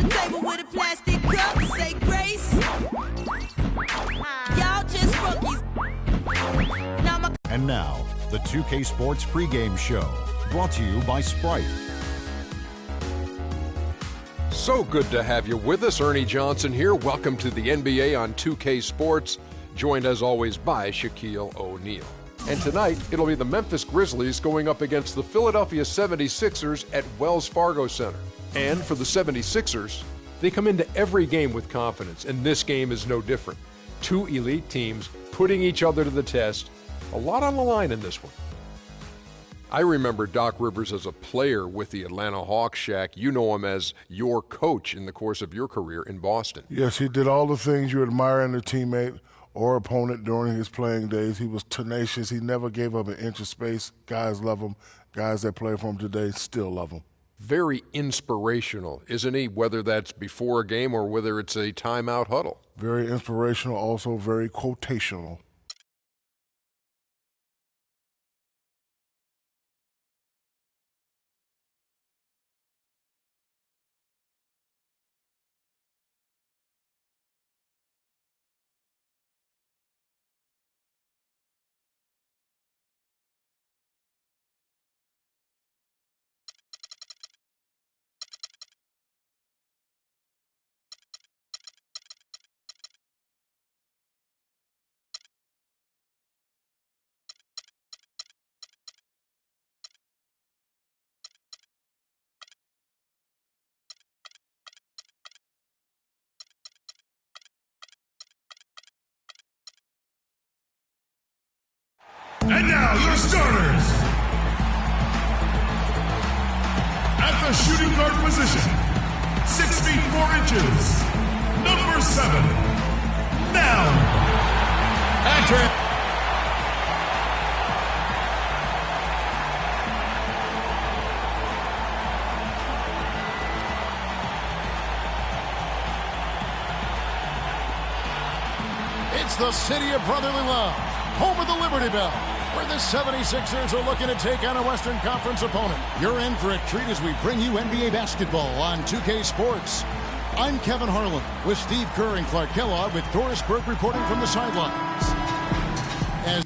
table with a plastic cup, say grace. Y'all just rookies. And now, the 2K Sports pregame show, brought to you by Sprite. So good to have you with us. Ernie Johnson here. Welcome to the NBA on 2K Sports, joined as always by Shaquille O'Neal. And tonight, it'll be the Memphis Grizzlies going up against the Philadelphia 76ers at Wells Fargo Center. And for the 76ers, they come into every game with confidence, and this game is no different. Two elite teams putting each other to the test. A lot on the line in this one. I remember Doc Rivers as a player with the Atlanta Hawks, Shaq. You know him as your coach in the course of your career in Boston. Yes, he did all the things you admire in a teammate or opponent during his playing days. He was tenacious. He never gave up an inch of space. Guys love him. Guys that play for him today still love him. Very inspirational, isn't he? Whether that's before a game or whether it's a timeout huddle. Very inspirational, also very quotational. And now, your starters. At the shooting guard position, 6 feet 4 inches, number 7, now. Enter. It's the city of brotherly love, home of the Liberty Bell, where the 76ers are looking to take on a Western Conference opponent. You're in for a treat as we bring you NBA basketball on 2K Sports. I'm Kevin Harlan with Steve Kerr and Clark Kellogg with Doris Burke reporting from the sidelines. As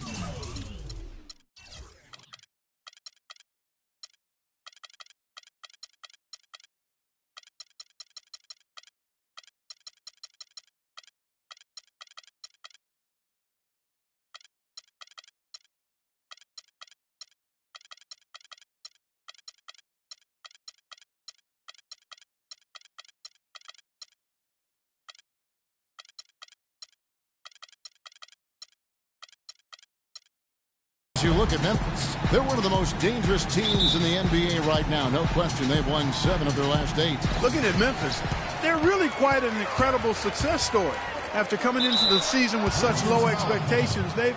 you look at Memphis, they're one of the most dangerous teams in the NBA right now. No question, they've won 7 of their last 8. Looking at Memphis, they're really quite an incredible success story. After coming into the season with such low expectations, they've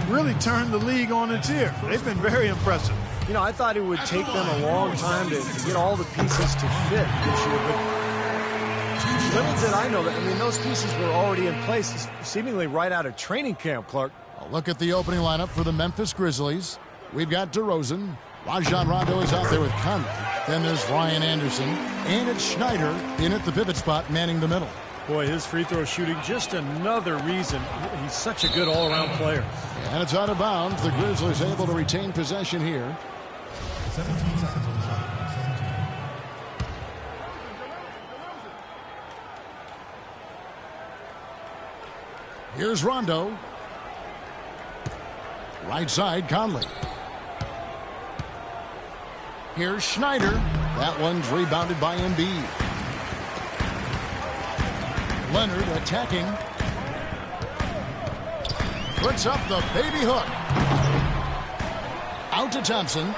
really turned the league on its ear. They've been very impressive. You know, I thought it would take them a long time to get all the pieces to fit this year, but little did I know that. I mean, those pieces were already in place, seemingly right out of training camp, Clark. A look at the opening lineup for the Memphis Grizzlies. We've got DeRozan. Rajon Rondo is out there with Conley. Then there's Ryan Anderson. And it's Schneider in at the pivot spot, manning the middle. Boy, his free throw shooting, just another reason. He's such a good all-around player. And it's out of bounds. The Grizzlies able to retain possession here. 17 seconds on the shot. Here's Rondo. Right side, Conley. Here's Schneider. That one's rebounded by Embiid. Leonard attacking. Puts up the baby hook. Out to Thompson.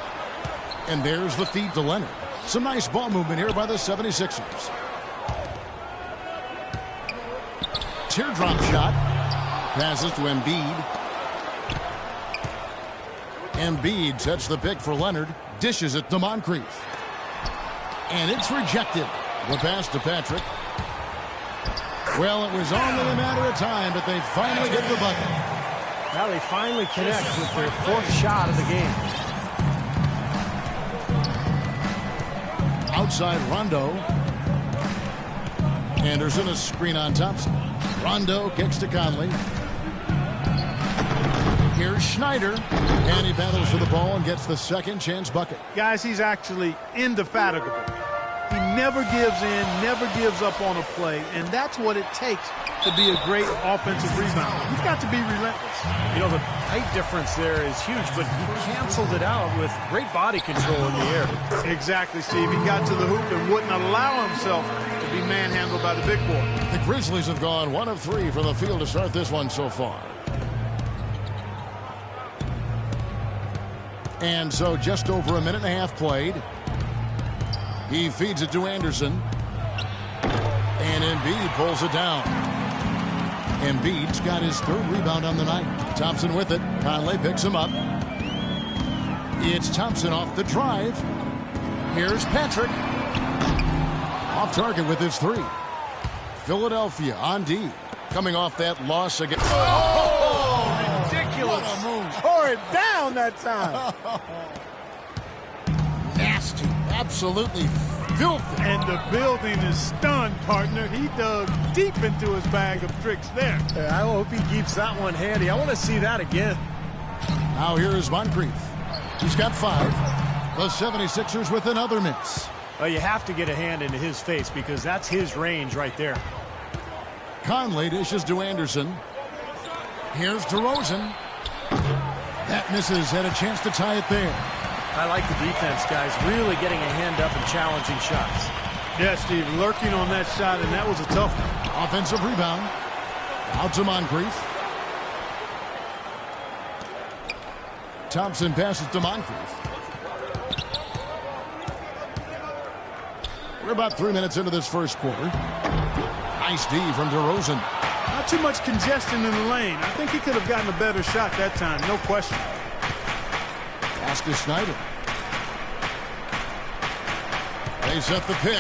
And there's the feed to Leonard. Some nice ball movement here by the 76ers. Teardrop shot. Passes to Embiid. Embiid sets the pick for Leonard. Dishes it to Moncrief. And it's rejected. The pass to Patrick. Well, it was only a matter of time, but they finally get the bucket. Now they finally connect with their 4th shot of the game. Outside Rondo. Anderson, a screen on Thompson. Rondo kicks to Conley. Here's Schneider, and he battles for the ball and gets the second chance bucket. Guys, he's actually indefatigable. He never gives in, never gives up on a play, and that's what it takes to be a great offensive rebounder. You've got to be relentless. You know, the height difference there is huge, but he canceled it out with great body control in the air. Exactly, Steve. He got to the hoop and wouldn't allow himself to be manhandled by the big boy. The Grizzlies have gone 1 of 3 from the field to start this one so far. And so just over a minute and a half played. He feeds it to Anderson. And Embiid pulls it down. Embiid's got his 3rd rebound on the night. Thompson with it. Conley picks him up. It's Thompson off the drive. Here's Patrick. Off target with his 3. Philadelphia on D. Coming off that loss against... Oh, ridiculous. What a move. Tore it down that time. Nasty. Absolutely filthy. And the building is stunned, partner. He dug deep into his bag of tricks there. I hope he keeps that one handy. I want to see that again. Now here is Moncrief. He's got 5. The 76ers with another miss. Well, you have to get a hand into his face because that's his range right there. Conley dishes to Anderson. Here's DeRozan. That misses. Had a chance to tie it there. I like the defense, guys. Really getting a hand up and challenging shots. Yeah, Steve, lurking on that shot, and that was a tough one. Offensive rebound. Out to Moncrief. Thompson passes to Moncrief. We're about 3 minutes into this first quarter. Nice D from DeRozan. Not too much congestion in the lane. I think he could have gotten a better shot that time, no question. Pass to Schneider. They set the pick.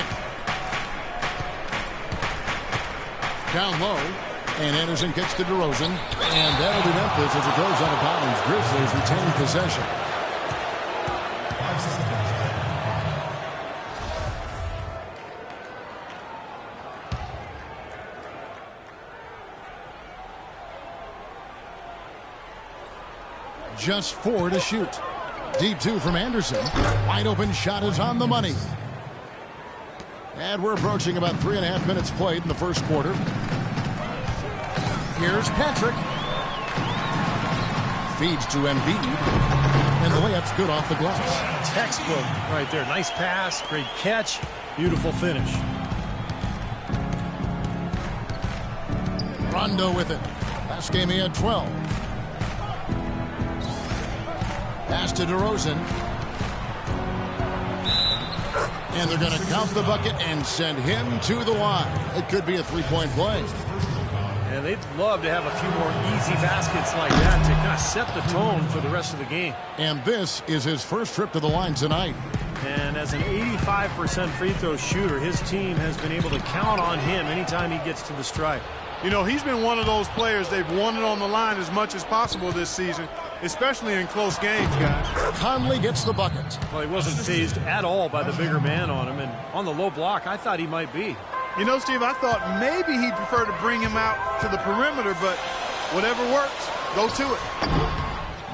Down low. And Anderson kicks to DeRozan. And that'll be Memphis as it goes out of bounds. Grizzlies retain possession. Just 4 to shoot. Deep 2 from Anderson. Wide open shot is on the money. And we're approaching about 3.5 minutes played in the first quarter. Here's Patrick. Feeds to Embiid. And the layup's good off the glass. Textbook right there. Nice pass, great catch, beautiful finish. Rondo with it. Last game he had 12. Pass to DeRozan. And they're going to count the bucket and send him to the line. It could be a 3-point play. And they'd love to have a few more easy baskets like that to kind of set the tone for the rest of the game. And this is his first trip to the line tonight. And as an 85% free throw shooter, his team has been able to count on him anytime he gets to the stripe. You know, he's been one of those players they've wanted on the line as much as possible this season, especially in close games, guys. Conley gets the bucket. Well, he wasn't fazed at all by the bigger man on him, and on the low block, I thought he might be. You know, Steve, I thought maybe he'd prefer to bring him out to the perimeter, but whatever works, go to it.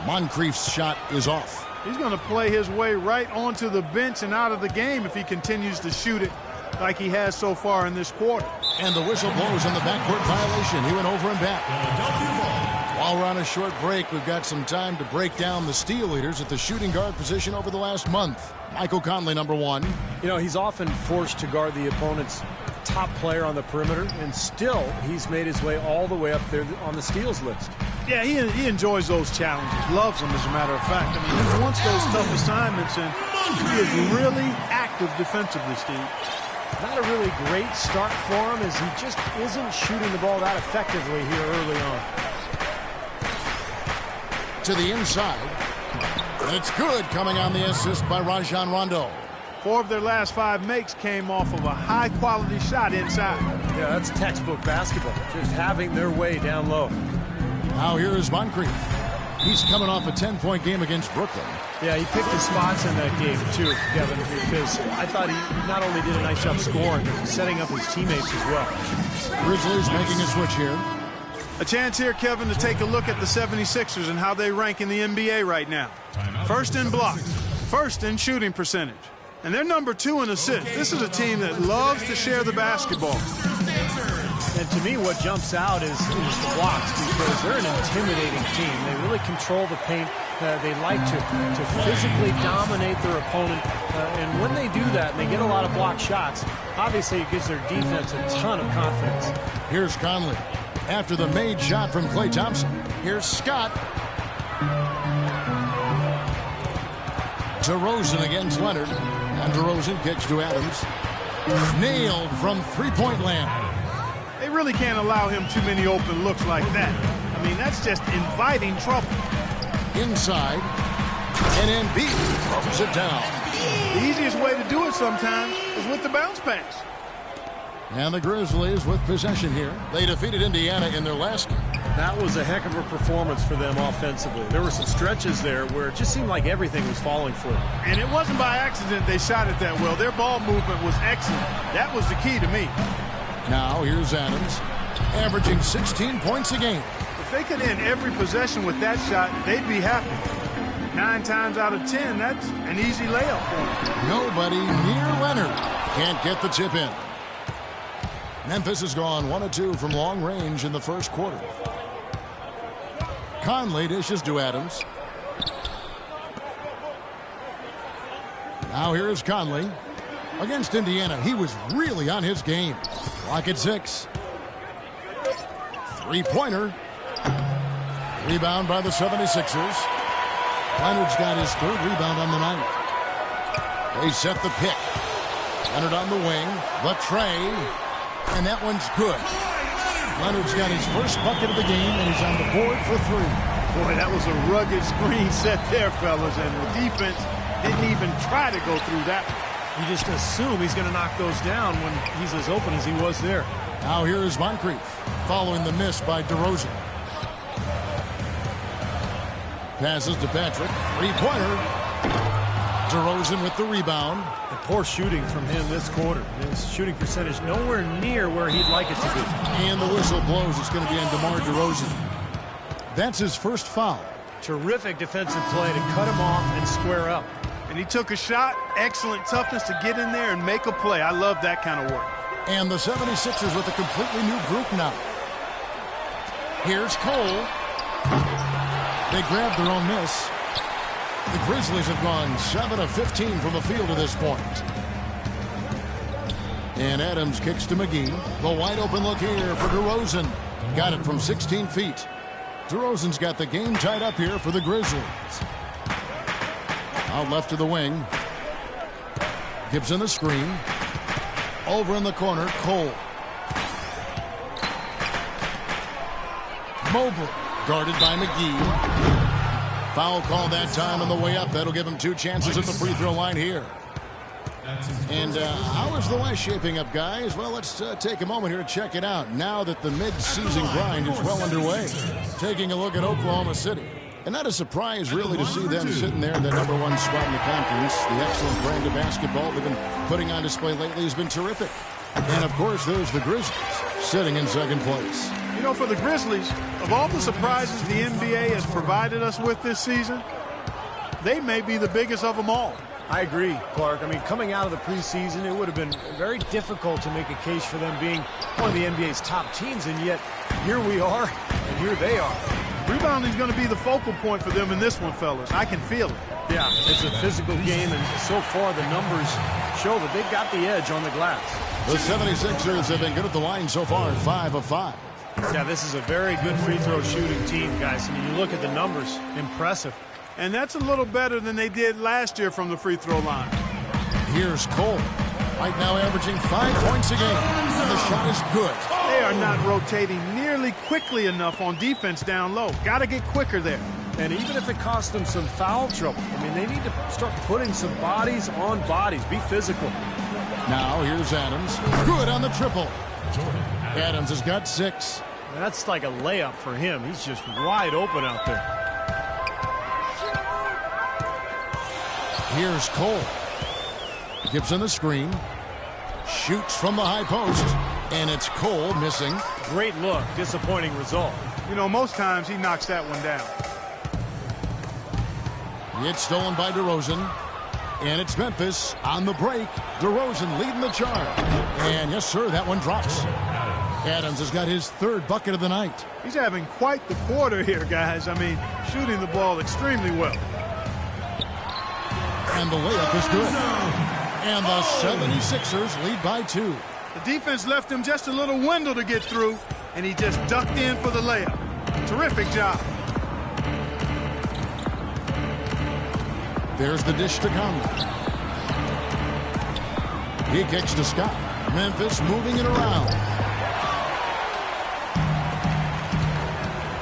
Moncrief's shot is off. He's going to play his way right onto the bench and out of the game if he continues to shoot it like he has so far in this quarter. And the whistle blows on the backcourt violation. He went over and back. While we're on a short break, we've got some time to break down the steal leaders at the shooting guard position over the last month. Michael Conley, number 1. You know, he's often forced to guard the opponent's top player on the perimeter, and still he's made his way all the way up there on the steals list. Yeah, he enjoys those challenges, loves them, as a matter of fact. I mean, he wants those tough assignments, and he is really active defensively, Steve. Not a really great start for him as he just isn't shooting the ball that effectively here early on. To the inside. And it's good, coming on the assist by Rajon Rondo. 4 of their last 5 makes came off of a high-quality shot inside. Yeah, that's textbook basketball, just having their way down low. Now here is Moncrief. He's coming off a 10-point game against Brooklyn. Yeah, he picked his spots in that game, too, Kevin, because I thought he not only did a nice job scoring, but setting up his teammates as well. Grizzlies making a switch here. A chance here, Kevin, to take a look at the 76ers and how they rank in the NBA right now. First in blocks, first in shooting percentage, and they're number 2 in assists. This is a team that loves to share the basketball. And to me, what jumps out is the blocks, because they're an intimidating team. They really control the paint. They like to physically dominate their opponent. And when they do that and they get a lot of block shots, obviously it gives their defense a ton of confidence. Here's Conley after the made shot from Klay Thompson. Here's Scott. DeRozan against Leonard. And DeRozan kicks to Adams. Nailed from three-point land. They really can't allow him too many open looks like that. I mean, that's just inviting trouble. Inside. And Embiid throws it down. The easiest way to do it sometimes is with the bounce pass. And the Grizzlies with possession here. They defeated Indiana in their last game. That was a heck of a performance for them offensively. There were some stretches there where it just seemed like everything was falling for them. And it wasn't by accident they shot it that well. Their ball movement was excellent. That was the key to me. Now here's Adams, averaging 16 points a game. If they could end every possession with that shot, they'd be happy. 9 times out of 10, that's an easy layup for them. Nobody near Leonard. Can't get the tip in. Memphis has gone 1 of 2 from long range in the first quarter. Conley dishes to Adams. Now here's Conley. Against Indiana, he was really on his game. Clock at 6. Three-pointer. Rebound by the 76ers. Leonard's got his 3rd rebound on the night. They set the pick. Leonard on the wing. The tray. And that one's good. Leonard's got his first bucket of the game, and he's on the board for 3. Boy, that was a rugged screen set there, fellas, and the defense didn't even try to go through that. You just assume he's going to knock those down when he's as open as he was there. Now here is Moncrief, following the miss by DeRozan. Passes to Patrick. Three-pointer. DeRozan with the rebound. And poor shooting from him this quarter. His shooting percentage nowhere near where he'd like it to be. And the whistle blows. It's going to be on DeMar DeRozan. That's his first foul. Terrific defensive play to cut him off and square up. And he took a shot. Excellent toughness to get in there and make a play. I love that kind of work. And the 76ers with a completely new group now. Here's Cole. They grabbed their own miss. The Grizzlies have gone 7 of 15 from the field to this point. And Adams kicks to McGee. The wide open look here for DeRozan. Got it from 16 feet. DeRozan's got the game tied up here for the Grizzlies. Out left to the wing. Gibson the screen. Over in the corner, Cole. Mobley guarded by McGee. Foul call that time on the way up. That'll give him 2 chances at the free throw line here. And how is the West shaping up, guys? Well, let's take a moment here to check it out now that the mid-season grind is well underway. Taking a look at Oklahoma City. And not a surprise, really, to see them sitting there in the #1 spot in the conference. The excellent brand of basketball they've been putting on display lately has been terrific. And, of course, there's the Grizzlies sitting in 2nd place. You know, for the Grizzlies, of all the surprises the NBA has provided us with this season, they may be the biggest of them all. I agree, Clark. I mean, coming out of the preseason, it would have been very difficult to make a case for them being one of the NBA's top teams, and yet here we are, and here they are. Rebounding is going to be the focal point for them in this one, fellas. I can feel it. Yeah, it's a physical game, and so far the numbers show that they've got the edge on the glass. The 76ers have been good at the line so far, 5 of 5. Yeah, this is a very good free throw shooting team, guys. I mean, you look at the numbers, impressive. And that's a little better than they did last year from the free throw line. Here's Cole. Right now averaging 5 points a game. And the shot is good. They are not rotating nearly quickly enough on defense down low. Got to get quicker there. And even if it costs them some foul trouble, I mean, they need to start putting some bodies on bodies. Be physical. Now here's Adams. Good on the triple. Adams has got 6. That's like a layup for him. He's just wide open out there. Here's Cole. Gibson the screen. Shoots from the high post. And it's Cole missing. Great look. Disappointing result. You know, most times he knocks that one down. It's stolen by DeRozan. And it's Memphis on the break. DeRozan leading the charge. And yes, sir, that one drops. Adams has got his third bucket of the night. He's having quite the quarter here, guys. I mean, shooting the ball extremely well. And the layup is good. And the 76ers lead by 2. The defense left him just a little window to get through, and he just ducked in for the layup. Terrific job. There's the dish to Conley. He kicks to Scott. Memphis moving it around.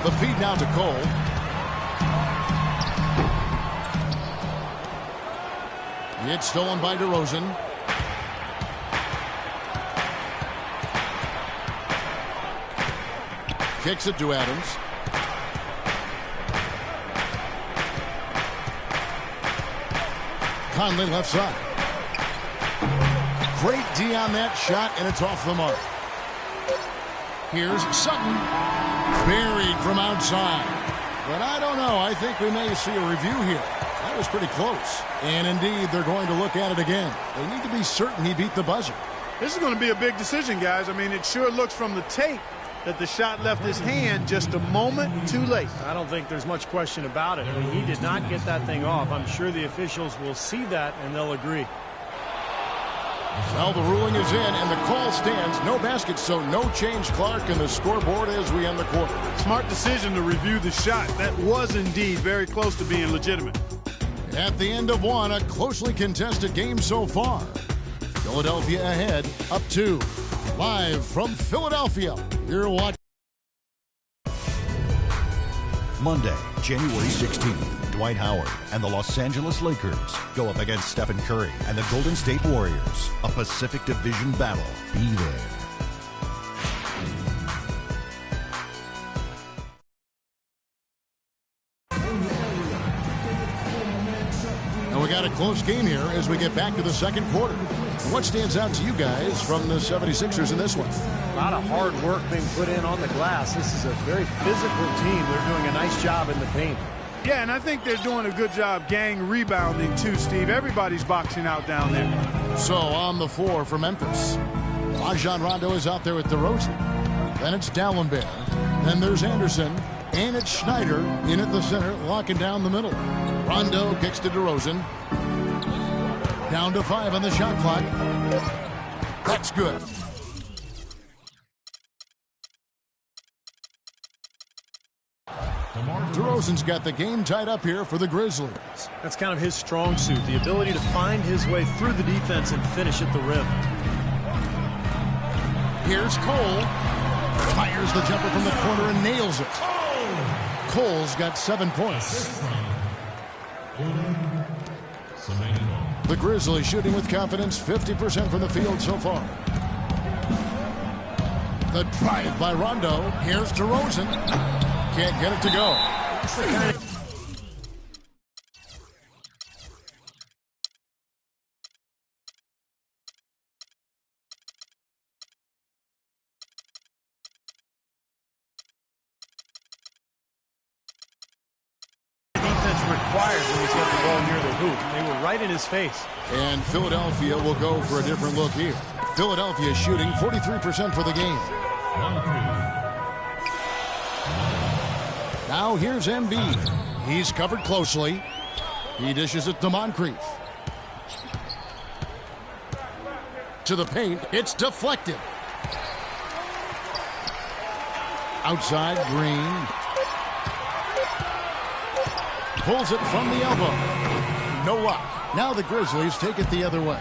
The feed now to Cole. It's stolen by DeRozan. Kicks it to Adams. Conley left side. Great D on that shot, and it's off the mark. Here's Sutton. Buried from outside. But I don't know. I think we may see a review here. That was pretty close. And indeed, they're going to look at it again. They need to be certain he beat the buzzer. This is going to be a big decision, guys. I mean, it sure looks from the tape that the shot left his hand just a moment too late. I don't think there's much question about it. I mean, he did not get that thing off. I'm sure the officials will see that, and they'll agree. Well, the ruling is in, and the call stands. No basket, so no change, Clark, and the scoreboard as we end the quarter. Smart decision to review the shot. That was indeed very close to being legitimate. At the end of one, a closely contested game so far. Philadelphia ahead, up 2. Live from Philadelphia, you're watching. Monday, January 16th, Dwight Howard and the Los Angeles Lakers go up against Stephen Curry and the Golden State Warriors. A Pacific Division battle. Be there. And we got a close game here as we get back to the second quarter. What stands out to you guys from the 76ers in this one? A lot of hard work being put in on the glass. This is a very physical team. They're doing a nice job in the paint. Yeah, and I think they're doing a good job gang rebounding too, Steve. Everybody's boxing out down there. So on the floor for Memphis, Rajon Rondo is out there with DeRozan. Then it's Dallenberg. Then there's Anderson. And it's Schneider in at the center, locking down the middle. Rondo kicks to DeRozan. Down to 5 on the shot clock. That's good. DeRozan's got the game tied up here for the Grizzlies. That's kind of his strong suit, the ability to find his way through the defense and finish at the rim. Here's Cole. Fires the jumper from the corner and nails it. Cole's got 7 points. The Grizzlies shooting with confidence, 50% from the field so far. The drive by Rondo. Here's DeRozan. Can't get it to go. Required when he's got the ball near the hoop. They were right in his face. And Philadelphia will go for a different look here. Philadelphia shooting 43% for the game. Now here's Embiid. He's covered closely. He dishes it to Moncrief. To the paint. It's deflected. Outside, Green. Pulls it from the elbow. No luck. Now the Grizzlies take it the other way.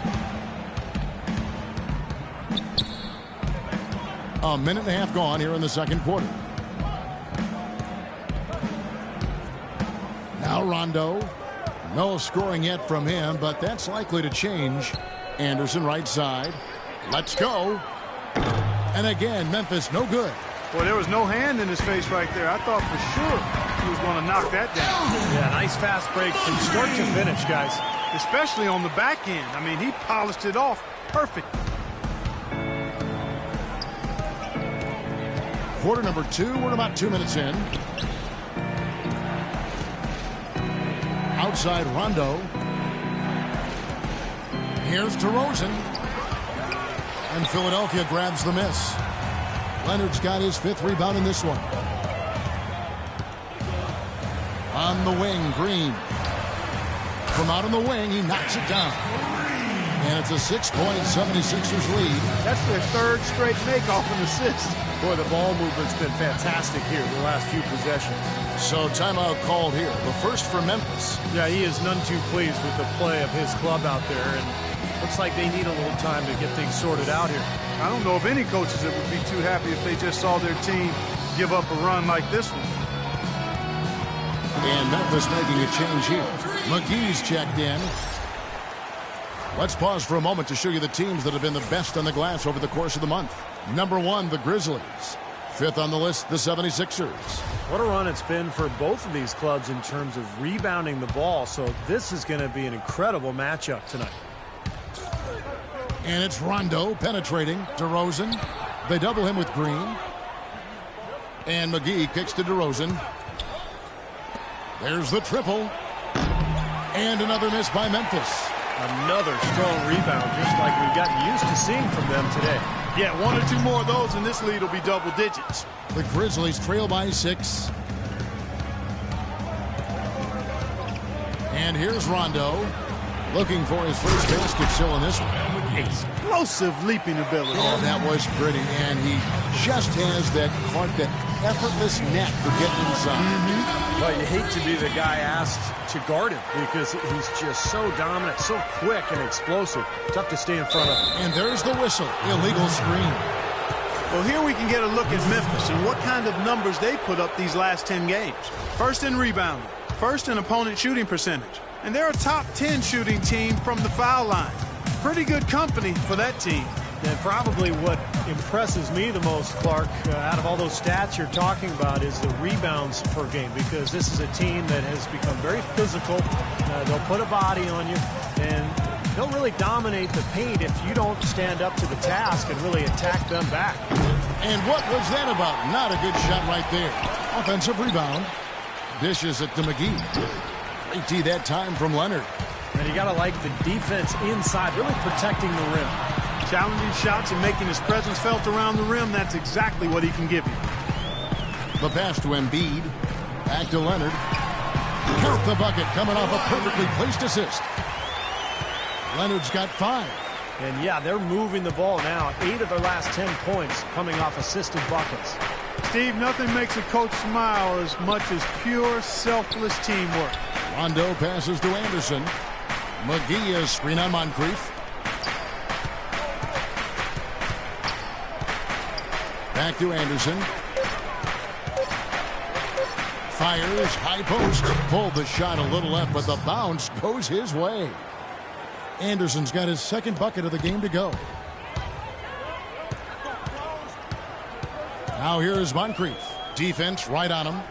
A minute and a half gone here in the second quarter. Now Rondo. No scoring yet from him, but that's likely to change. Anderson right side. Let's go. And again, Memphis no good. Boy, there was no hand in his face right there. I thought for sure he was going to knock that down. Yeah, nice fast break from start to finish, guys. especially on the back end. I mean, he polished it off perfect. Quarter number 2, we're about 2 minutes in. Outside Rondo. Here's DeRozan. And Philadelphia grabs the miss. Leonard's got his 5th rebound in this one. On the wing, Green. From out on the wing, he knocks it down. And it's a 6-point 76ers lead. That's their 3rd straight make off an assist. Boy, the ball movement's been fantastic here the last few possessions. So timeout called here. The first for Memphis. Yeah, he is none too pleased with the play of his club out there. And looks like they need a little time to get things sorted out here. I don't know of any coaches that would be too happy if they just saw their team give up a run like this one. And Memphis making a change here. McGee's checked in. Let's pause for a moment to show you the teams that have been the best on the glass over the course of the month. Number 1, the Grizzlies. 5th on the list, the 76ers. What a run it's been for both of these clubs in terms of rebounding the ball. So this is going to be an incredible matchup tonight. And it's Rondo penetrating. DeRozan. They double him with Green. And McGee kicks to DeRozan. There's the triple. And another miss by Memphis. Another strong rebound, just like we've gotten used to seeing from them today. Yeah, 1 or 2 more of those, and this lead will be double digits. The Grizzlies trail by 6. And here's Rondo. Looking for his first basket still in this one. Explosive leaping ability. Oh, that was pretty. And he just has that effortless net for getting inside. Well, you hate to be the guy asked to guard him because he's just so dominant, so quick and explosive. Tough to stay in front of him. And there's the whistle. Illegal screen. Well, here we can get a look at Memphis and what kind of numbers they put up these last 10 games. 1st in rebounding, 1st in opponent shooting percentage. And they're a top 10 shooting team from the foul line. Pretty good company for that team. And probably what impresses me the most, Clark, out of all those stats you're talking about is the rebounds per game, because this is a team that has become very physical. They'll put a body on you, and they'll really dominate the paint if you don't stand up to the task and really attack them back. And what was that about? Not a good shot right there. Offensive rebound. Dishes it to McGee. Great D that time from Leonard. And you got to like the defense inside, really protecting the rim. Challenging shots and making his presence felt around the rim, that's exactly what he can give you. The pass to Embiid. Back to Leonard. Count the bucket coming off a perfectly placed assist. Leonard's got 5. And yeah, they're moving the ball now. 8 of their last 10 points coming off assisted buckets. Steve, nothing makes a coach smile as much as pure, selfless teamwork. Rondo passes to Anderson. McGee is screen on Moncrief. Back to Anderson. Fires, high post. Pulled the shot a little left, but the bounce goes his way. Anderson's got his 2nd bucket of the game to go. Now here's Moncrief. Defense right on him.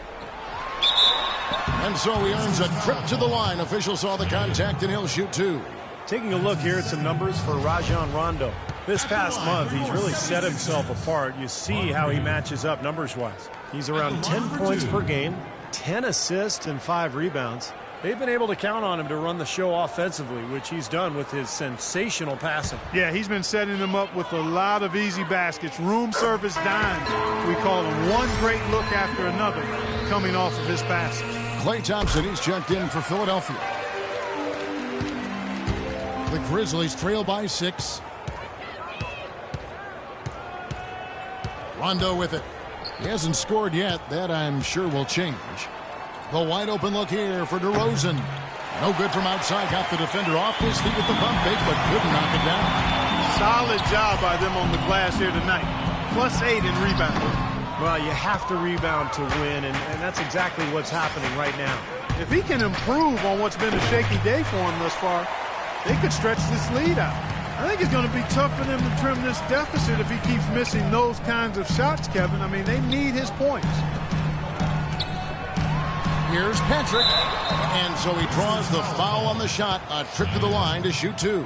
And so he earns a trip to the line. Officials saw the contact, and he'll shoot 2. Taking a look here at some numbers for Rajon Rondo. This past month, he's really set himself apart. You see how he matches up numbers-wise. He's around 10 points per game, 10 assists, and 5 rebounds. They've been able to count on him to run the show offensively, which he's done with his sensational passing. Yeah, he's been setting them up with a lot of easy baskets, room service dimes. We call them one great look after another coming off of his passes. Klay Thompson, he's checked in for Philadelphia. The Grizzlies trail by 6. Rondo with it. He hasn't scored yet. That, I'm sure, will change. The wide open look here for DeRozan. No good from outside. Got the defender off his feet with the pump fake, but couldn't knock it down. Solid job by them on the glass here tonight. +8 in rebounding. Well, you have to rebound to win, and that's exactly what's happening right now. If he can improve on what's been a shaky day for him thus far, they could stretch this lead out. I think it's going to be tough for them to trim this deficit if he keeps missing those kinds of shots, Kevin. I mean, they need his points. Here's Patrick. And so he draws the foul on the shot. A trip to the line to shoot 2.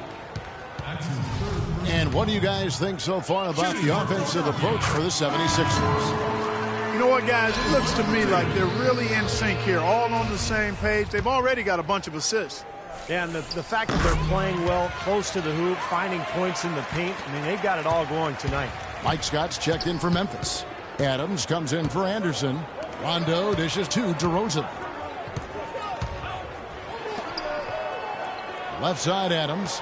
And what do you guys think so far about the offensive approach for the 76ers? You know what, guys? It looks to me like they're really in sync here, all on the same page. They've already got a bunch of assists. Yeah, and the fact that they're playing well, close to the hoop, finding points in the paint, I mean, they've got it all going tonight. Mike Scott's checked in for Memphis. Adams comes in for Anderson. Rondo dishes to DeRozan. Left side, Adams.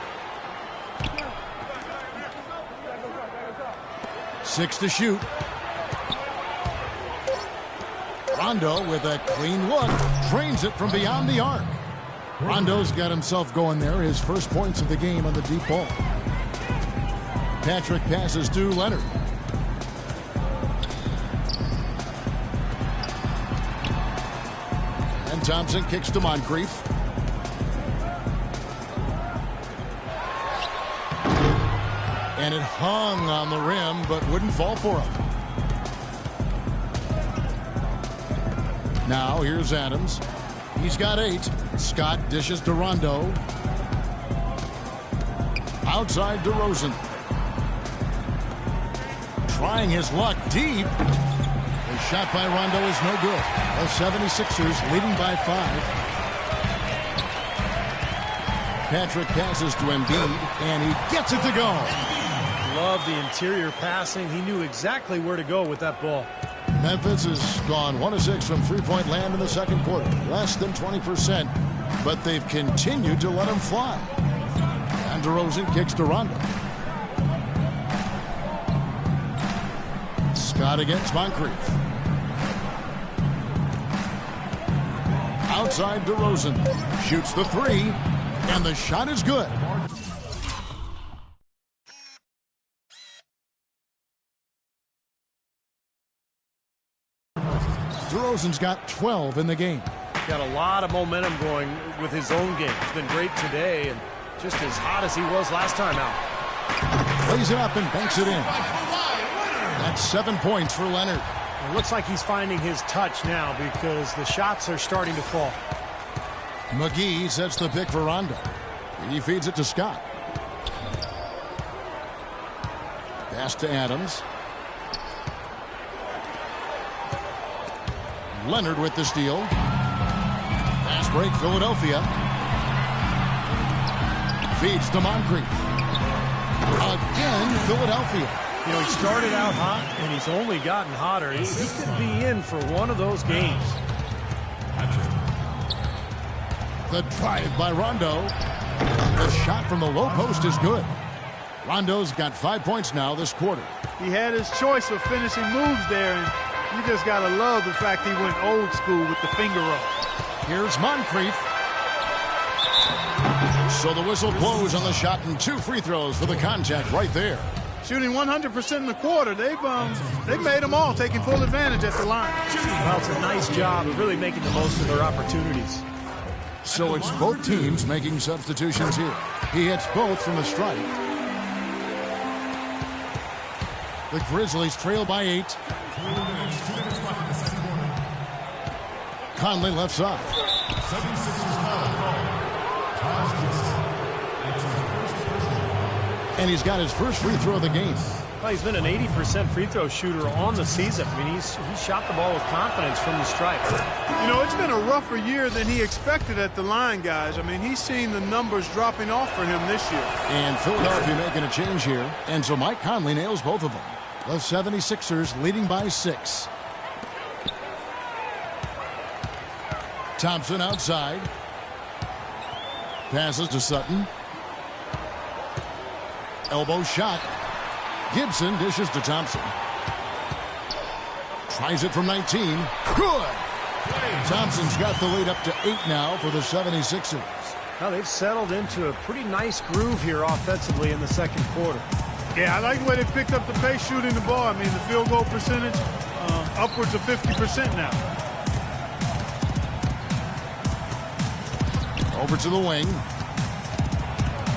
6 to shoot. Rondo with a clean look. Drains it from beyond the arc. Rondo's got himself going there. His first points of the game on the deep ball. Patrick passes to Leonard. And Thompson kicks to Moncrief. And it hung on the rim, but wouldn't fall for him. Now here's Adams. He's got 8. Scott dishes to Rondo. Outside DeRozan. Trying his luck deep. The shot by Rondo is no good. The 76ers leading by 5. Patrick passes to Embiid, and he gets it to go. Love the interior passing. He knew exactly where to go with that ball. Memphis has gone 1 of 6 from three-point land in the second quarter. Less than 20%, but they've continued to let him fly. And DeRozan kicks to Rondo. Scott against Moncrief. Outside DeRozan. Shoots the 3, and the shot is good. DeRozan's got 12 in the game. Got a lot of momentum going with his own game. He's been great today and just as hot as he was last time out. Plays it up and banks it in. That's 7 points for Leonard. It looks like he's finding his touch now because the shots are starting to fall. McGee sets the pick for Rondo. He feeds it to Scott. Pass to Adams. Leonard with the steal. Fast break, Philadelphia. Feeds to Moncrief. Again, Philadelphia. You know, he started out hot, and he's only gotten hotter. He could be in for one of those games. The drive by Rondo. The shot from the low post is good. Rondo's got 5 points now this quarter. He had his choice of finishing moves there, and you just got to love the fact he went old school with the finger roll. Here's Moncrief. So the whistle blows on the shot and 2 free throws for the contact right there. Shooting 100% in the quarter. They've made them all, taking full advantage at the line. Well, it's a nice job of really making the most of their opportunities. So it's both teams making substitutions here. He hits both from the strike. The Grizzlies trail by 8. Conley left side. And he's got his first free throw of the game. Well, he's been an 80% free throw shooter on the season. I mean, he's shot the ball with confidence from the stripe. You know, it's been a rougher year than he expected at the line, guys. I mean, he's seen the numbers dropping off for him this year. And Philadelphia making a change here. And so Mike Conley nails both of them. The 76ers leading by 6. Thompson outside. Passes to Sutton. Elbow shot. Gibson dishes to Thompson. Tries it from 19. Good. Thompson's got the lead up to 8 now for the 76ers. Now they've settled into a pretty nice groove here offensively in the second quarter. Yeah, I like the way they picked up the pace shooting the ball. I mean, the field goal percentage upwards of 50% now. Over to the wing.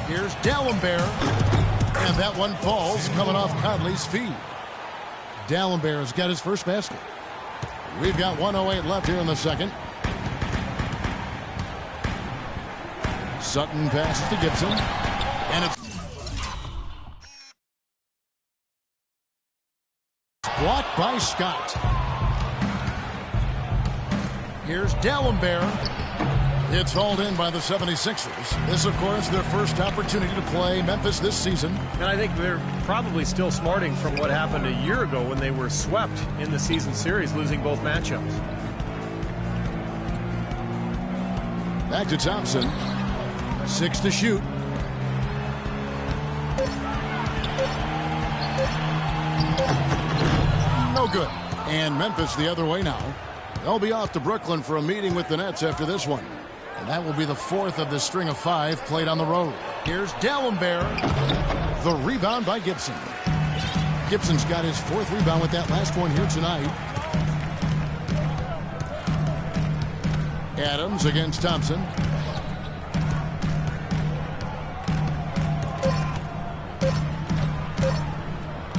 Here's Dalembert. And that one falls coming off Conley's feet. Dalembert's got his first basket. We've got 1:08 left here in the second. Sutton passes to Gibson. And it's blocked by Scott. Here's D'Alembert. It's hauled in by the 76ers. This, of course, their first opportunity to play Memphis this season. And I think they're probably still smarting from what happened a year ago when they were swept in the season series, losing both matchups. Back to Thompson. 6 to shoot. No good. And Memphis the other way now. They'll be off to Brooklyn for a meeting with the Nets after this one. And that will be the 4th of the string of 5 played on the road. Here's D'Alembert. The rebound by Gibson. Gibson's got his 4th rebound with that last one here tonight. Adams against Thompson.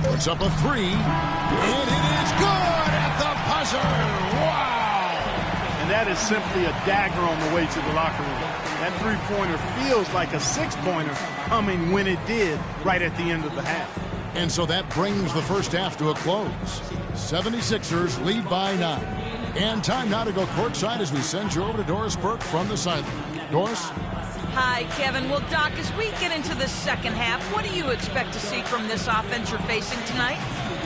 Puts up a 3. And it is good at the buzzer. Wow! And that is simply a dagger on the way to the locker room. That three-pointer feels like a six-pointer coming when it did right at the end of the half. And so that brings the first half to a close. 76ers lead by 9. And time now to go courtside as we send you over to Doris Burke from the sideline. Doris? Hi, Kevin. Well, Doc, as we get into the second half, what do you expect to see from this offense you're facing tonight?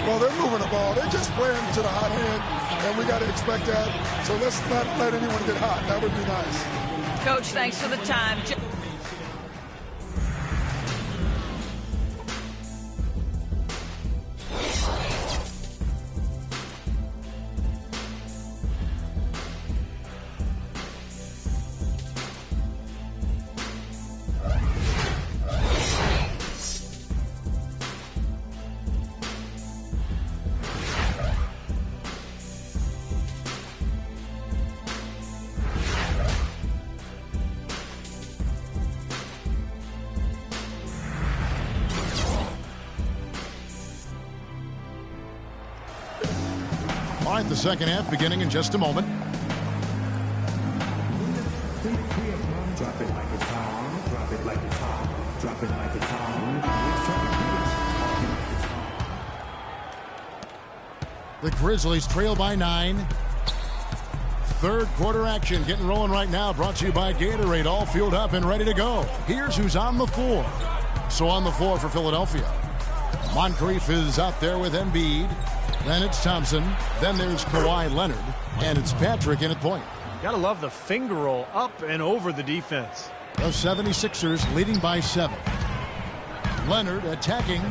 Well, they're moving the ball. They're just playing to the hot hand, and we got to expect that. So let's not let anyone get hot. That would be nice. Coach, thanks for the time. All right, the second half beginning in just a moment. Drop it like it's hot. Drop it like it's hot. Drop it like it's hot. The Grizzlies trail by 9. Third quarter action getting rolling right now. Brought to you by Gatorade. All fueled up and ready to go. Here's who's on the floor. So on the floor for Philadelphia. Moncrief is out there with Embiid. Then it's Thompson. Then there's Kawhi Leonard. And it's Patrick in at point. Gotta love the finger roll up and over the defense. The 76ers leading by 7. Leonard attacking.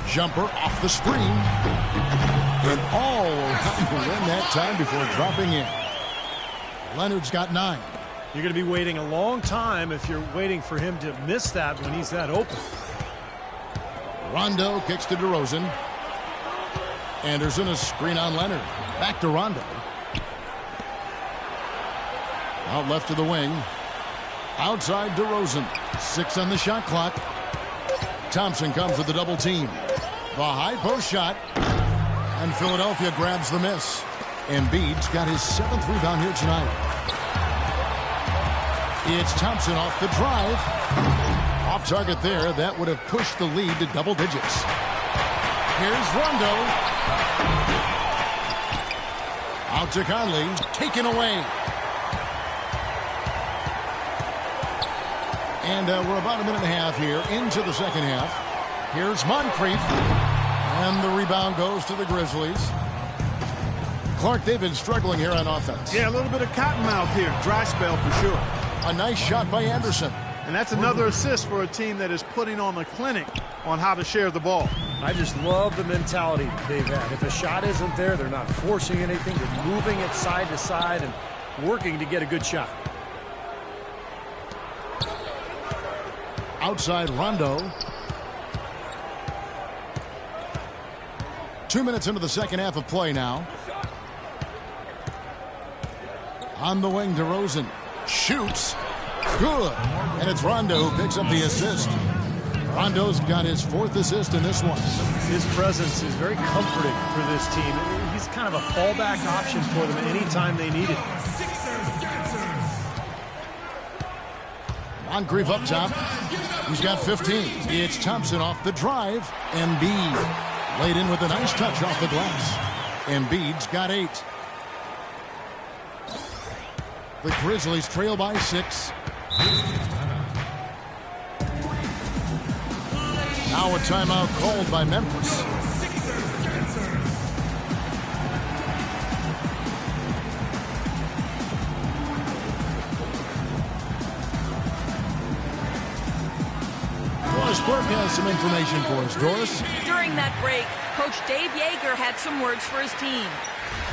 Jumper off the screen. And all around the rim that time before dropping in. Leonard's got 9. You're going to be waiting a long time if you're waiting for him to miss that when he's that open. Rondo kicks to DeRozan. Anderson a screen on Leonard. Back to Rondo. Out left to the wing. Outside DeRozan. 6 on the shot clock. Thompson comes with the double team. The high post shot. And Philadelphia grabs the miss. Embiid's got his 7th rebound here tonight. It's Thompson off the drive. Off target there. That would have pushed the lead to double digits. Here's Rondo. Out to Conley. Taken away. And we're about a minute and a half here into the second half. Here's Moncrief. And the rebound goes to the Grizzlies. Clark, they've been struggling here on offense. Yeah, a little bit of cottonmouth here. Dry spell for sure. A nice shot by Anderson. And that's another assist for a team that is putting on the clinic on how to share the ball. I just love the mentality they've had. If a shot isn't there, they're not forcing anything. They're moving it side to side and working to get a good shot. Outside Rondo. 2 minutes into the second half of play now. On the wing, DeRozan shoots. Good. And it's Rondo who picks up the assist. Rondo's got his 4th assist in this one. His presence is very comforting for this team. He's kind of a fallback option for them anytime they need it. Moncrief up top. He's got 15. It's Thompson off the drive. Embiid laid in with a nice touch off the glass. Embiid's got 8. The Grizzlies trail by 6. Now a timeout called by Memphis. Doris Burke has some information for us. Doris? During that break, Coach Dave Yeager had some words for his team.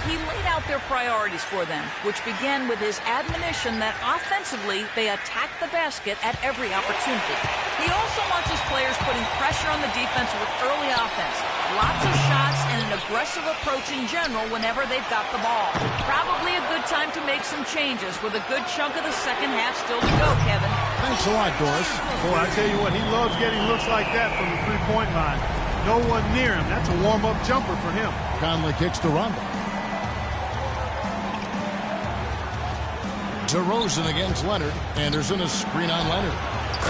He laid out their priorities for them, which began with his admonition that offensively they attack the basket at every opportunity. He also wants his players putting pressure on the defense with early offense, lots of shots, and an aggressive approach in general whenever they've got the ball. Probably a good time to make some changes with a good chunk of the second half still to go, Kevin. Thanks a lot, Doris. Boy, I tell you what, he loves getting looks like that from the three-point line. No one near him. That's a warm-up jumper for him. Conley kicks to Rondo. DeRozan against Leonard. Anderson a screen on Leonard.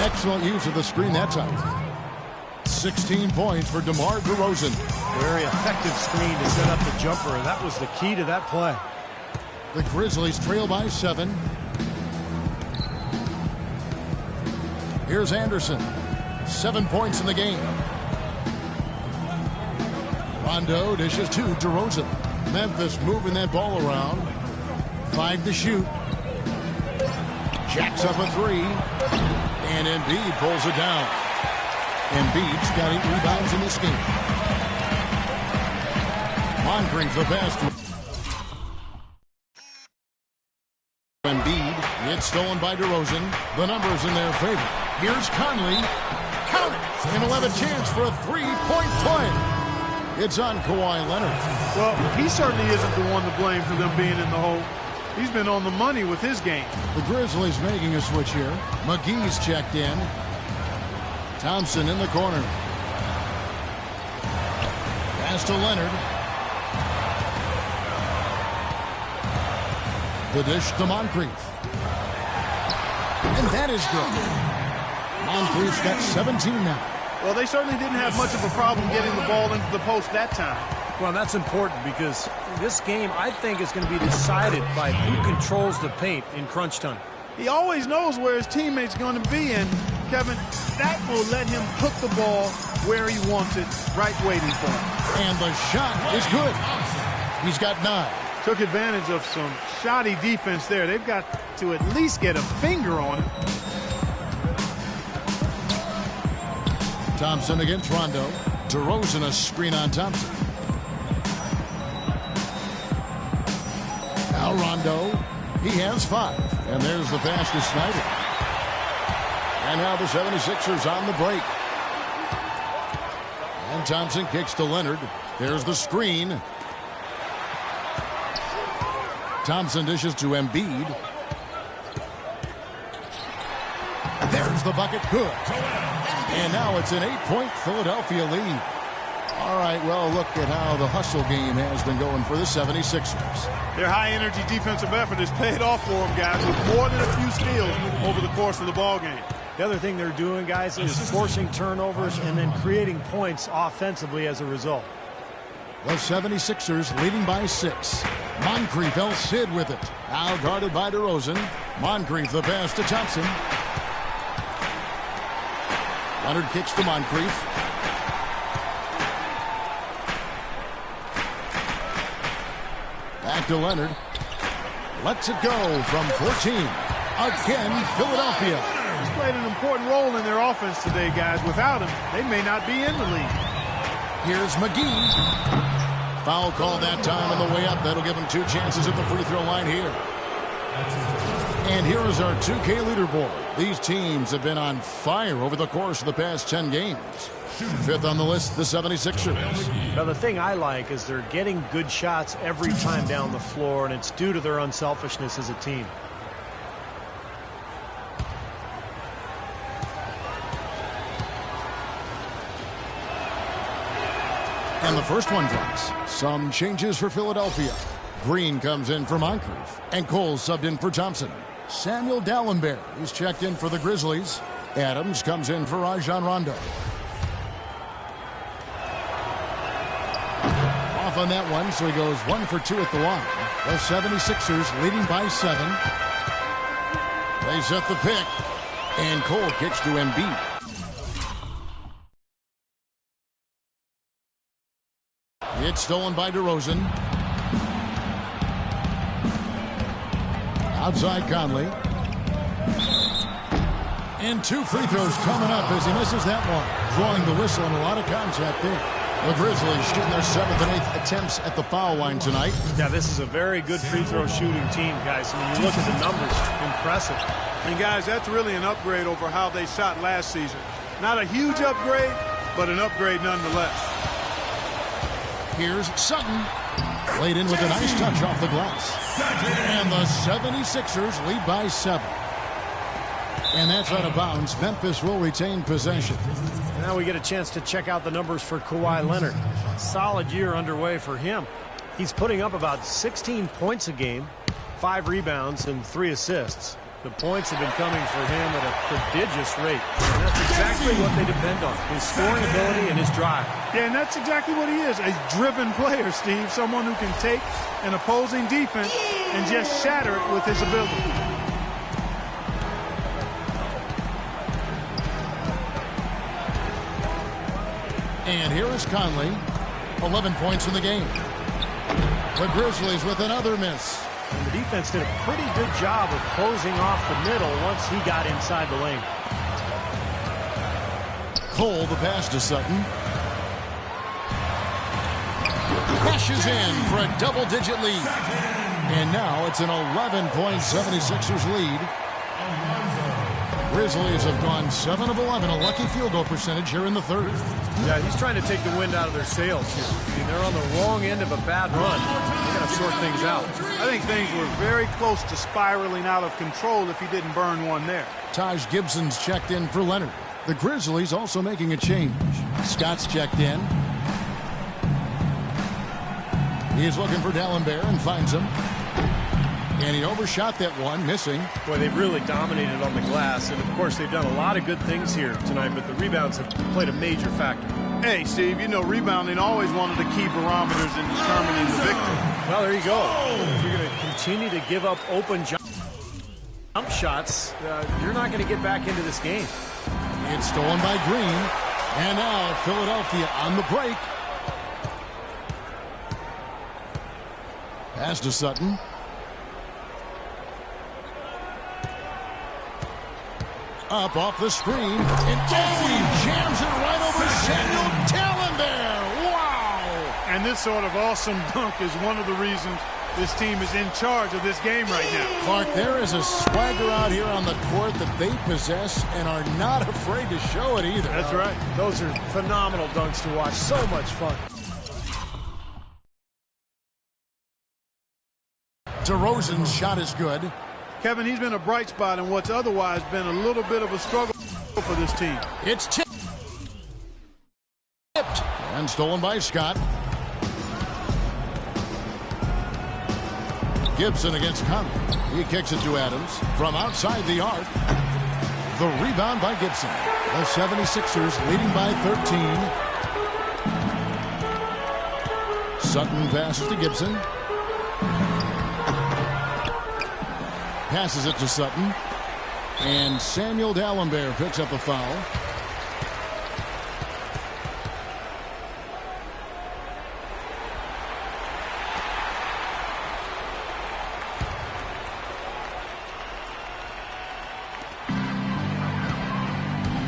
Excellent use of the screen that time. 16 points for DeMar DeRozan. Very effective screen to set up the jumper. That was the key to that play. The Grizzlies trail by 7. Here's Anderson. 7 points in the game. Rondo dishes to DeRozan. Memphis moving that ball around. 5 to shoot. Jacks up a 3. And Embiid pulls it down. Embiid's got 8 rebounds in this game. Moncrief the pass. Embiid. It's stolen by DeRozan. The numbers in their favor. Here's Conley. Count it. And he'll have a chance for a 3-point play. It's on Kawhi Leonard. Well, he certainly isn't the one to blame for them being in the hole. He's been on the money with his game. The Grizzlies making a switch here. McGee's checked in. Thompson in the corner. Pass to Leonard. The dish to Moncrief. And that is good. Moncrief's got 17 now. Well, they certainly didn't have much of a problem getting the ball into the post that time. Well, that's important because this game, I think, is going to be decided by who controls the paint in crunch time. He always knows where his teammate's going to be, and, Kevin, that will let him put the ball where he wants it, right waiting for him. And the shot is good. He's got 9. Took advantage of some shoddy defense there. They've got to at least get a finger on it. Thompson against Rondo. DeRozan a screen on Thompson. Now Rondo. He has 5. And there's the pass to Snyder. And now the 76ers on the break. And Thompson kicks to Leonard. There's the screen. Thompson dishes to Embiid. There's the bucket. Good. And now it's an 8-point Philadelphia lead. All right, well, look at how the hustle game has been going for the 76ers. Their high-energy defensive effort has paid off for them, guys, with more than a few steals over the course of the ball game. The other thing they're doing, guys, is forcing turnovers and then creating points offensively as a result. The 76ers leading by 6. Moncrief El Cid with it. Now guarded by DeRozan. Moncrief the pass to Thompson. Leonard kicks to Moncrief. Back to Leonard. Lets it go from 14. Again, Philadelphia. He's played an important role in their offense today, guys. Without him, they may not be in the league. Here's McGee. Foul call that time on the way up. That'll give him 2 chances at the free throw line here. And here is our 2K leaderboard. These teams have been on fire over the course of the past 10 games. 5th on the list, the 76ers. Now, the thing I like is they're getting good shots every time down the floor, and it's due to their unselfishness as a team. And the first one drops. Some changes for Philadelphia. Green comes in for Moncrief. And Cole subbed in for Thompson. Samuel Dallenberg is checked in for the Grizzlies. Adams comes in for Rajon Rondo. Off on that one, so he goes 1 for 2 at the line. The 76ers leading by 7. They set the pick, and Cole kicks to Embiid. It's stolen by DeRozan. Outside Conley. And 2 free throws coming up as he misses that one. Drawing the whistle and a lot of contact there. The Grizzlies shooting their 7th and 8th attempts at the foul line tonight. Yeah, this is a very good free throw shooting team, guys. When you look at the numbers, impressive. And guys, that's really an upgrade over how they shot last season. Not a huge upgrade, but an upgrade nonetheless. Here's Sutton. Laid in with a nice touch off the glass. And the 76ers lead by 7. And that's out of bounds. Memphis will retain possession. Now we get a chance to check out the numbers for Kawhi Leonard. Solid year underway for him. He's putting up about 16 points a game, 5 rebounds, and 3 assists. The points have been coming for him at a prodigious rate. And that's exactly what they depend on, his scoring ability and his drive. Yeah, and that's exactly what he is, a driven player, Steve. Someone who can take an opposing defense and just shatter it with his ability. And here is Conley. 11 points in the game. The Grizzlies with another miss. And the defense did a pretty good job of closing off the middle once he got inside the lane. Cole, the pass to Sutton. Crashes in for a double-digit lead. And now it's an 11-point 76ers lead. Grizzlies have gone 7 of 11, a lucky field goal percentage here in the 3rd. Yeah, he's trying to take the wind out of their sails here. I mean, they're on the wrong end of a bad run. They got to sort things out. I think things were very close to spiraling out of control if he didn't burn one there. Taj Gibson's checked in for Leonard. The Grizzlies also making a change. Scott's checked in. He is looking for Dallenberg and finds him. And he overshot that one, missing. Boy, they've really dominated on the glass. And, of course, they've done a lot of good things here tonight, but the rebounds have played a major factor. Hey, Steve, you know rebounding always one of the key barometers in determining the victory. Well, there you go. If you're going to continue to give up open jump shots, you're not going to get back into this game. It's stolen by Green. And now Philadelphia on the break. Pass to Sutton. Up off the screen, and he jams it right over Samuel Dallenberg. Wow! And this sort of awesome dunk is one of the reasons this team is in charge of this game right now. Clark, there is a swagger out here on the court that they possess and are not afraid to show it either. That's right. Those are phenomenal dunks to watch. So much fun. DeRozan's shot is good. Kevin, he's been a bright spot in what's otherwise been a little bit of a struggle for this team. It's tipped. And stolen by Scott. Gibson against Conley. He kicks it to Adams from outside the arc. The rebound by Gibson. The 76ers leading by 13. Sutton passes to Gibson. Passes it to Sutton. And Samuel Dallenberg picks up a foul.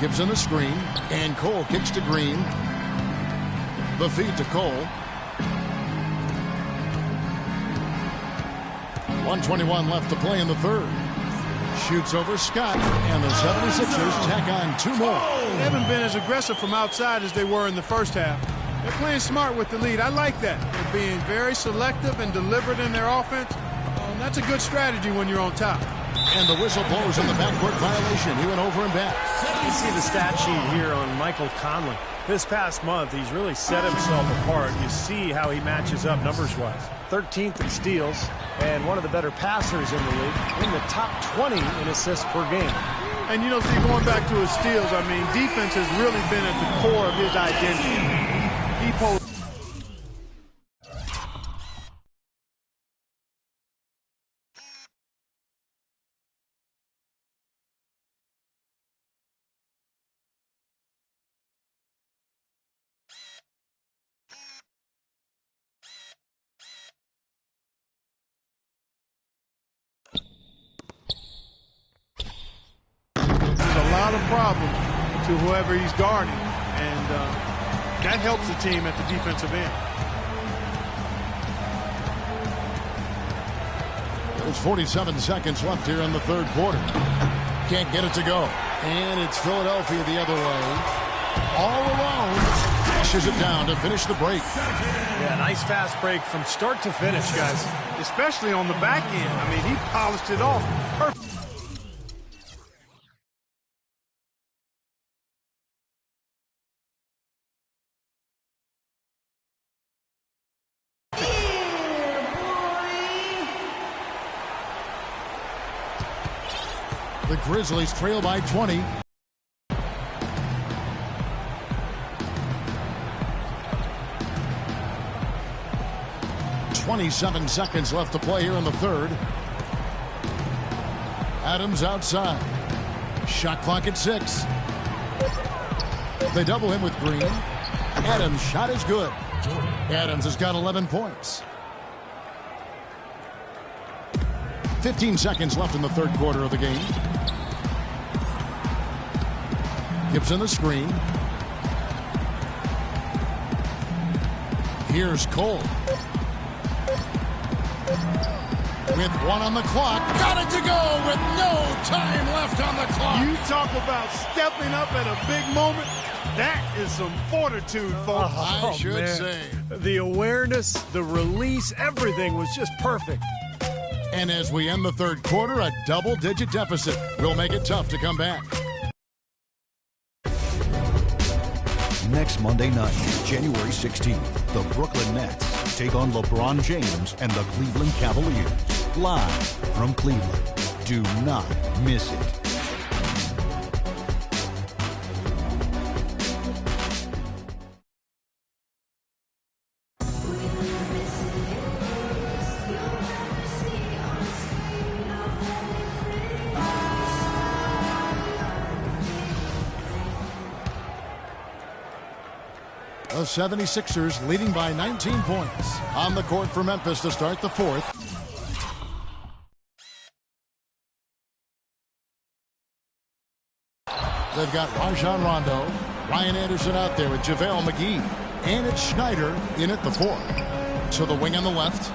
Gibson the screen. And Cole kicks to Green. The feed to Cole. 1:21 left to play in the 3rd. Shoots over Scott, and the 76ers tack on 2 more. They haven't been as aggressive from outside as they were in the first half. They're playing smart with the lead. I like that. They're being very selective and deliberate in their offense. That's a good strategy when you're on top. And the whistle blows on the backcourt violation. He went over and back. You see the stat sheet here on Michael Conley. This past month, he's really set himself apart. You see how he matches up numbers-wise. 13th in steals, and one of the better passers in the league, in the top 20 in assists per game. And, you know, see, going back to his steals, I mean, defense has really been at the core of his identity. He posed. A lot of problems to whoever he's guarding, and that helps the team at the defensive end. There's 47 seconds left here in the third quarter. Can't get it to go. And it's Philadelphia the other way. All alone. Pushes it down to finish the break. Yeah, nice fast break from start to finish, guys. Especially on the back end. I mean, he polished it off perfect. The Grizzlies trail by 20. .27 seconds left to play here in the third. Adams outside. Shot clock at 6. They double him with Green. Adams' shot is good. Adams has got 11 points. 15 seconds left in the third quarter of the game. Gibson the screen. Here's Cole. With 1 on the clock. Got it to go with no time left on the clock. You talk about stepping up at a big moment. That is some fortitude, folks. I should say. The awareness, the release, everything was just perfect. And as we end the third quarter, a double-digit deficit will make it tough to come back. Next Monday night, January 16th, the Brooklyn Nets take on LeBron James and the Cleveland Cavaliers. Live from Cleveland. Do not miss it. The 76ers leading by 19 points. On the court for Memphis to start the fourth. They've got Rajon Rondo, Ryan Anderson out there with JaVale McGee, and it's Schneider in at the 4. So the wing on the left.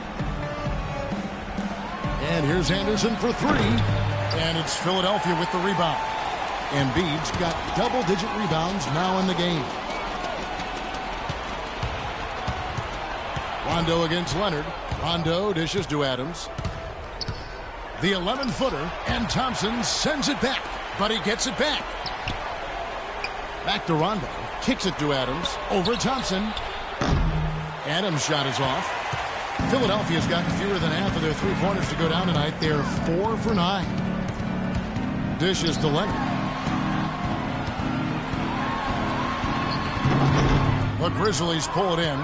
And here's Anderson for 3. And it's Philadelphia with the rebound. Embiid's got double-digit rebounds now in the game. Rondo against Leonard. Rondo dishes to Adams. The 11-footer, and Thompson sends it back, but he gets it back. Back to Rondo. Kicks it to Adams. Over Thompson. Adams' shot is off. Philadelphia's gotten fewer than half of their three-pointers to go down tonight. They're 4 for 9. Dishes to Leonard. The Grizzlies pull it in.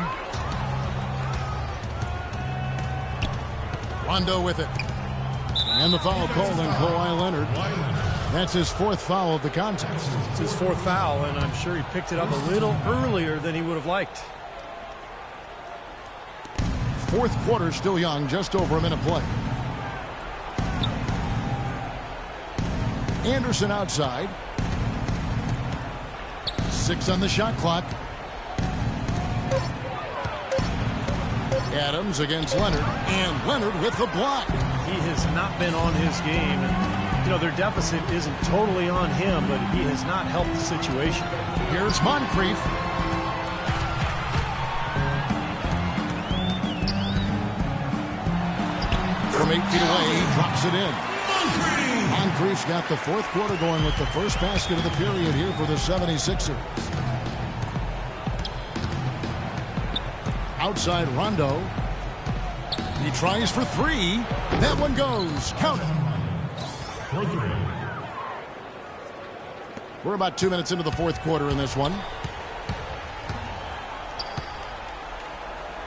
Rondo with it. And the foul called on Kawhi Leonard. That's his 4th foul of the contest. It's his 4th foul, and I'm sure he picked it up a little earlier than he would have liked. Fourth quarter still young, just over a minute play. Anderson outside. 6 on the shot clock. Adams against Leonard, and Leonard with the block. He has not been on his game, and you know their deficit isn't totally on him, but he has not helped the situation. Here's Moncrief. From 8 feet away, he drops it in. Moncrief's got the fourth quarter going with the first basket of the period here for the 76ers. Outside Rondo. He tries for three. That one goes. Count it. We're about 2 minutes into the fourth quarter in this one.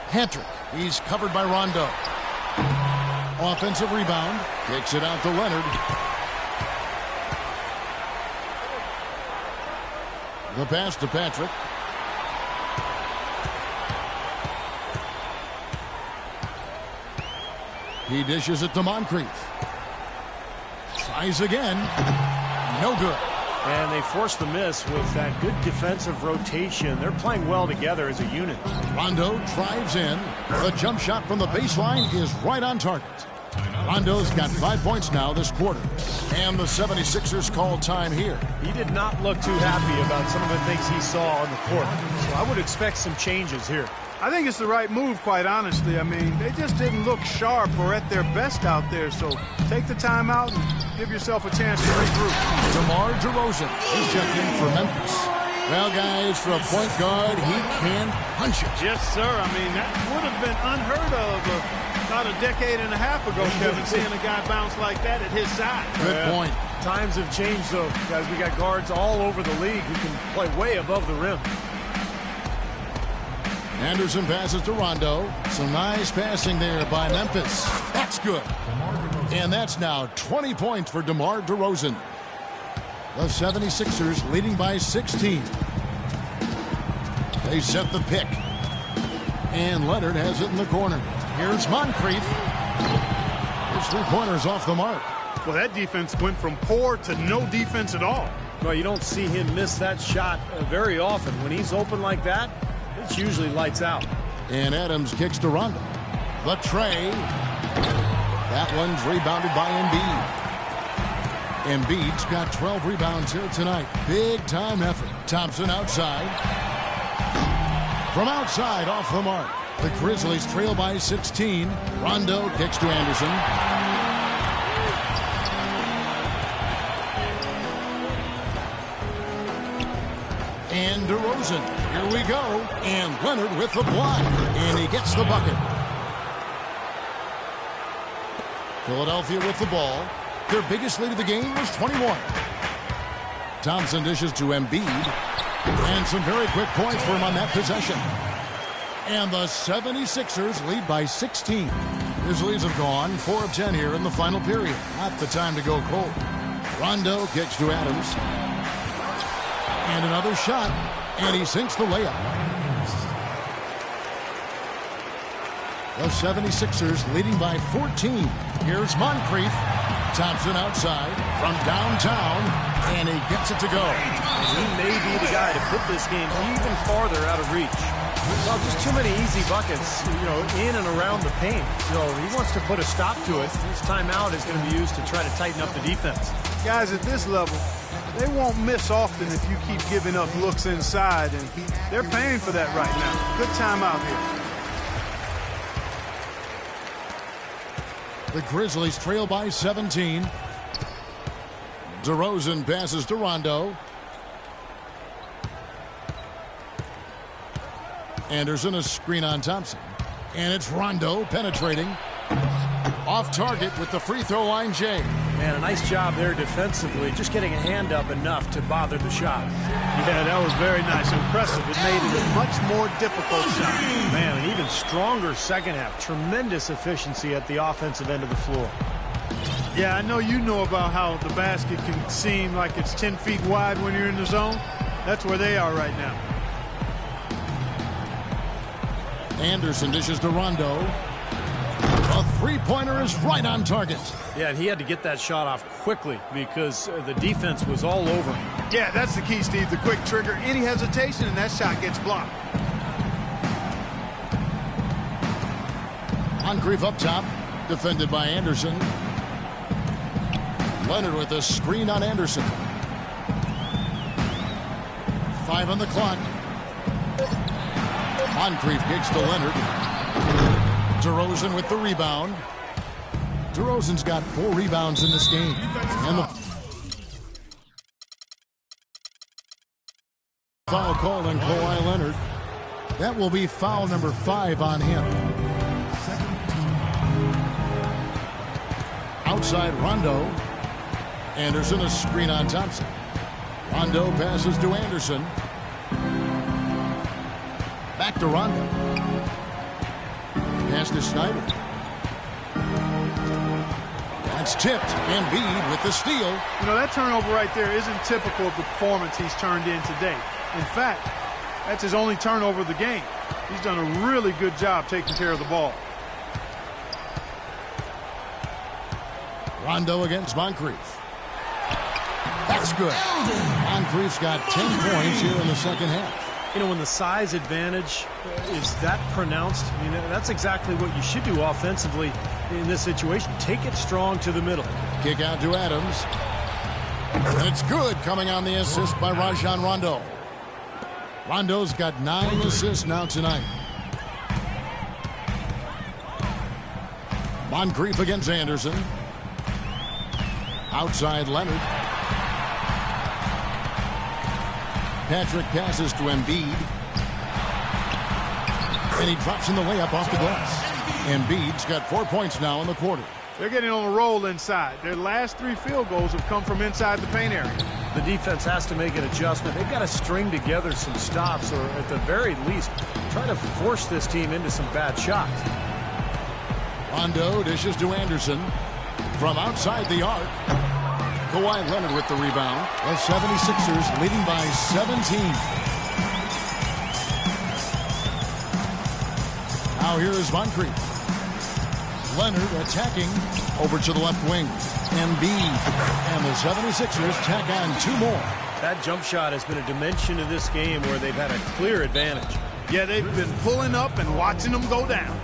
Hatrick. He's covered by Rondo. Offensive rebound. Kicks it out to Leonard. The pass to Patrick. He dishes it to Moncrief. Tries again. No good. And they force the miss with that good defensive rotation. They're playing well together as a unit. Rondo drives in. The jump shot from the baseline is right on target. Rondo's got 5 points now this quarter. And the 76ers call time here. He did not look too happy about some of the things he saw on the court. So I would expect some changes here. I think it's the right move, quite honestly. I mean, they just didn't look sharp or at their best out there. So take the time out and give yourself a chance to regroup. DeMar DeRozan is checked in for Memphis. Well, guys, for a point guard, he can punch it. Yes, sir. I mean, that would have been unheard of about a decade and a half ago, Kevin, seeing a guy bounce like that at his size. Good point. Times have changed, though, guys. We got guards all over the league who can play way above the rim. Anderson passes to Rondo. Some nice passing there by Memphis. That's good. And that's now 20 points for DeMar DeRozan. The 76ers leading by 16. They set the pick. And Leonard has it in the corner. Here's Moncrief. His three-pointer's off the mark. Well, that defense went from poor to no defense at all. Well, you don't see him miss that shot very often. When he's open like that, it's usually lights out. And Adams kicks to Rondo. The tray. That one's rebounded by Embiid. Embiid's got 12 rebounds here tonight. Big time effort. Thompson outside. From outside, off the mark. The Grizzlies trail by 16. Rondo kicks to Anderson. And DeRozan. Here we go. And Leonard with the block. And he gets the bucket. Philadelphia with the ball. Their biggest lead of the game was 21. Thompson dishes to Embiid. And some very quick points for him on that possession. And the 76ers lead by 16. Grizzlies have gone 4 of 10 here in the final period. Not the time to go cold. Rondo kicks to Adams. And another shot. And he sinks the layup. The 76ers leading by 14. Here's Moncrief. Thompson outside from downtown. And he gets it to go. And he may be the guy to put this game even farther out of reach. Well, just too many easy buckets, in and around the paint. So he wants to put a stop to it. This timeout is going to be used to try to tighten up the defense. Guys at this level, they won't miss often if you keep giving up looks inside, and they're paying for that right now. Good timeout here. The Grizzlies trail by 17. DeRozan passes to Rondo. Anderson, a screen on Thompson. And it's Rondo penetrating. Off target with the free throw line, Jay. Man, a nice job there defensively. Just getting a hand up enough to bother the shot. Yeah, that was very nice. Impressive. It made it a much more difficult shot. Man, an even stronger second half. Tremendous efficiency at the offensive end of the floor. Yeah, I know you know about how the basket can seem like it's 10 feet wide when you're in the zone. That's where they are right now. Anderson dishes to Rondo. A three-pointer is right on target. Yeah, and he had to get that shot off quickly because the defense was all over him. Yeah, that's the key, Steve. The quick trigger. Any hesitation, and that shot gets blocked. Moncrief up top. Defended by Anderson. Leonard with a screen on Anderson. 5 on the clock. Moncrief kicks to Leonard. DeRozan with the rebound. DeRozan's got 4 rebounds in this game. And the foul called on Kawhi Leonard. That will be foul number 5 on him. Outside Rondo. Anderson, a screen on Thompson. Rondo passes to Anderson. Back to Rondo. Pass to Snyder. That's tipped. Embiid with the steal. You know, that turnover right there isn't typical of the performance he's turned in today. In fact, that's his only turnover of the game. He's done a really good job taking care of the ball. Rondo against Moncrief. That's good. Moncrief's got 10 points here in the second half. You know, when the size advantage is that pronounced, I mean, that's exactly what you should do offensively in this situation. Take it strong to the middle. Kick out to Adams. And it's good, coming on the assist by Rajon Rondo. Rondo's got 9 assists now tonight. Moncrief against Anderson. Outside Leonard. Patrick passes to Embiid. And he drops in the layup off the glass. Embiid's got 4 points now in the quarter. They're getting on a roll inside. Their last 3 field goals have come from inside the paint area. The defense has to make an adjustment. They've got to string together some stops, or at the very least, try to force this team into some bad shots. Rondo dishes to Anderson. From outside the arc. Kawhi Leonard with the rebound. The 76ers leading by 17. Now here is Moncrief. Leonard attacking over to the left wing. Embiid. And the 76ers tack on 2 more. That jump shot has been a dimension of this game where they've had a clear advantage. Yeah, they've been pulling up and watching them go down.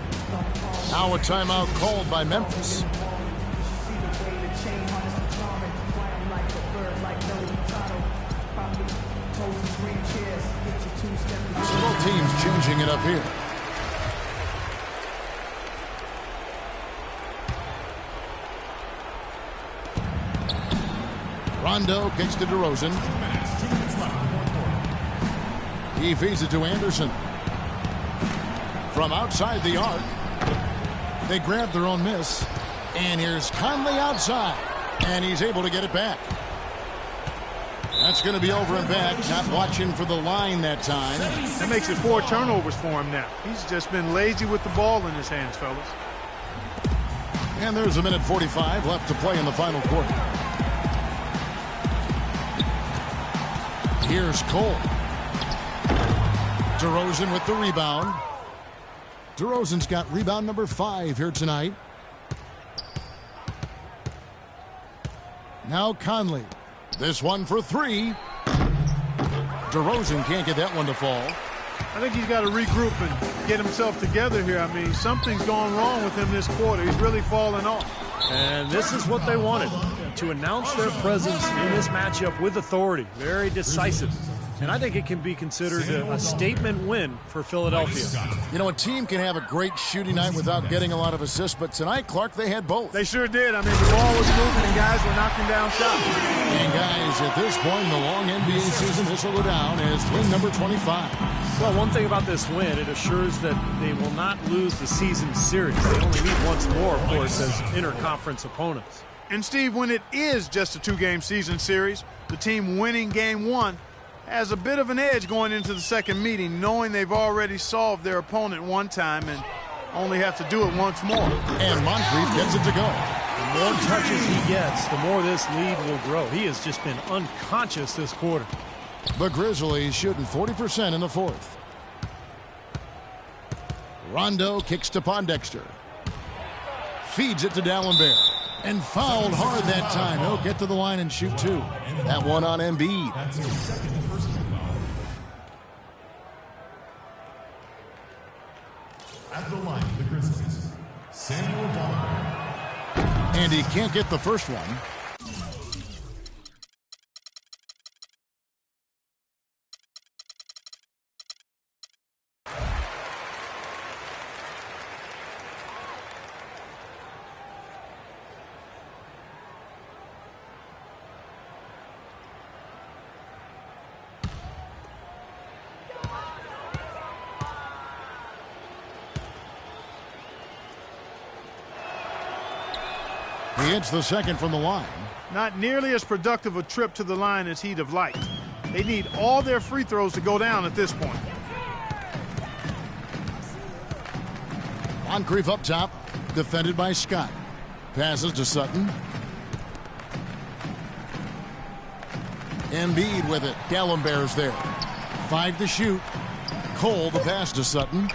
Now a timeout called by Memphis. So both teams changing it up here. Rondo kicks to DeRozan. He feeds it to Anderson. From outside the arc. They grab their own miss. And here's Conley outside. And he's able to get it back. That's going to be over and back. Not watching for the line that time. That makes it 4 turnovers for him now. He's just been lazy with the ball in his hands, fellas. And there's 1:45 left to play in the final quarter. Here's Cole. DeRozan with the rebound. DeRozan's got rebound number 5 here tonight. Now Conley. This one for 3. DeRozan can't get that one to fall. I think he's got to regroup and get himself together here. I mean, something's gone wrong with him this quarter. He's really fallen off. And this is what they wanted, to announce their presence in this matchup with authority. Very decisive. And I think it can be considered a statement win for Philadelphia. You know, a team can have a great shooting night without getting a lot of assists, but tonight, Clark, they had both. They sure did. I mean, the ball was moving and guys were knocking down shots. And guys, at this point in the long NBA season, this will go down as win number 25. Well, one thing about this win, it assures that they will not lose the season series. They only meet once more, of course, as interconference opponents. And, Steve, when it is just a 2-game season series, the team winning game 1 has a bit of an edge going into the second meeting, knowing they've already solved their opponent one time and only have to do it once more. And Moncrief gets it to go. The more touches he gets, the more this lead will grow. He has just been unconscious this quarter. The Grizzlies shooting 40% in the 4th. Rondo kicks to Pondexter. Feeds it to Dallenberg. And fouled hard that time. He'll get to the line and shoot 2. That one on Embiid. At the line, the Grizzlies, Samuel Dallenberg. And he can't get the first one. He hits the second from the line. Not nearly as productive a trip to the line as he'd have liked. They need all their free throws to go down at this point. Moncrief up top, defended by Scott. Passes to Sutton. Embiid with it. Gallenberg's there. 5 to shoot. Cole, the pass to Sutton.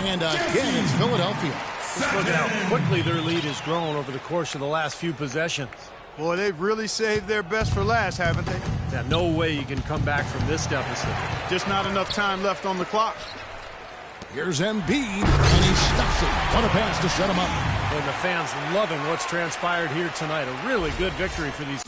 And again, it's Philadelphia. Just look at how quickly their lead has grown over the course of the last few possessions. Boy, they've really saved their best for last, haven't they? Yeah, no way you can come back from this deficit. Just not enough time left on the clock. Here's Embiid, and he stops it. What a pass to set him up. And the fans loving what's transpired here tonight. A really good victory for these.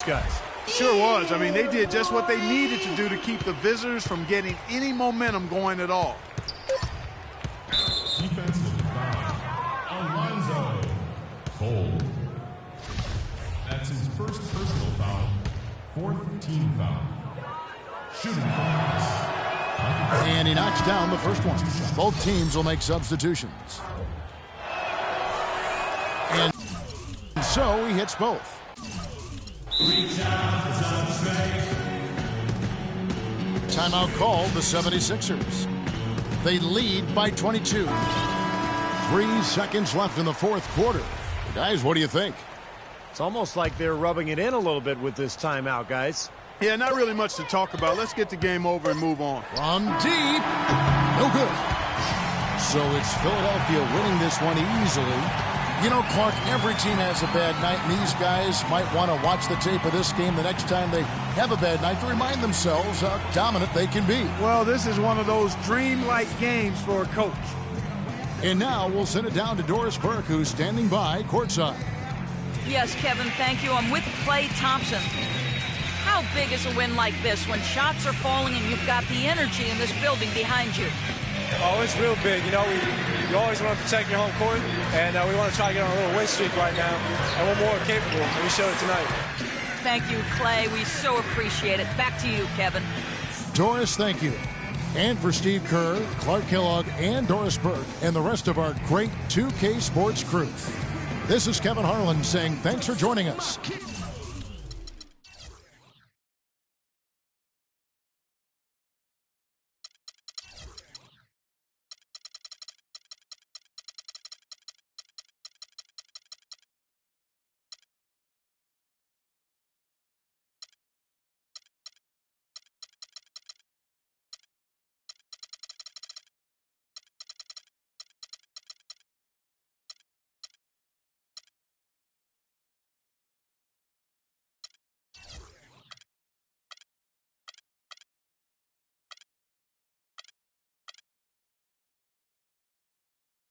Guys. Sure was. I mean, they did just what they needed to do to keep the visitors from getting any momentum going at all. Defensive foul. Alonzo Cole. That's his first personal foul. 4th team foul. Shooting fouls. And he knocks down the first one. Both teams will make substitutions. And so he hits both. Timeout called the 76ers. They lead by 22. 3 seconds left in the fourth quarter. Guys, what do you think? It's almost like they're rubbing it in a little bit with this timeout, guys. Yeah, not really much to talk about. Let's get the game over and move on. From deep. No good. So it's Philadelphia winning this one easily. You know, Clark, every team has a bad night, and these guys might want to watch the tape of this game the next time they have a bad night to remind themselves how dominant they can be. Well, this is one of those dreamlike games for a coach. And now we'll send it down to Doris Burke, who's standing by courtside. Yes, Kevin, thank you. I'm with Klay Thompson. How big is a win like this when shots are falling and you've got the energy in this building behind you? Oh, it's real big. You know, you always want to protect your home court, and we want to try to get on a little win streak right now, and we're more capable, and we showed it tonight. Thank you, Klay. We so appreciate it. Back to you, Kevin. Doris, thank you. And for Steve Kerr, Clark Kellogg, and Doris Burke, and the rest of our great 2K Sports crew. This is Kevin Harlan saying thanks for joining us.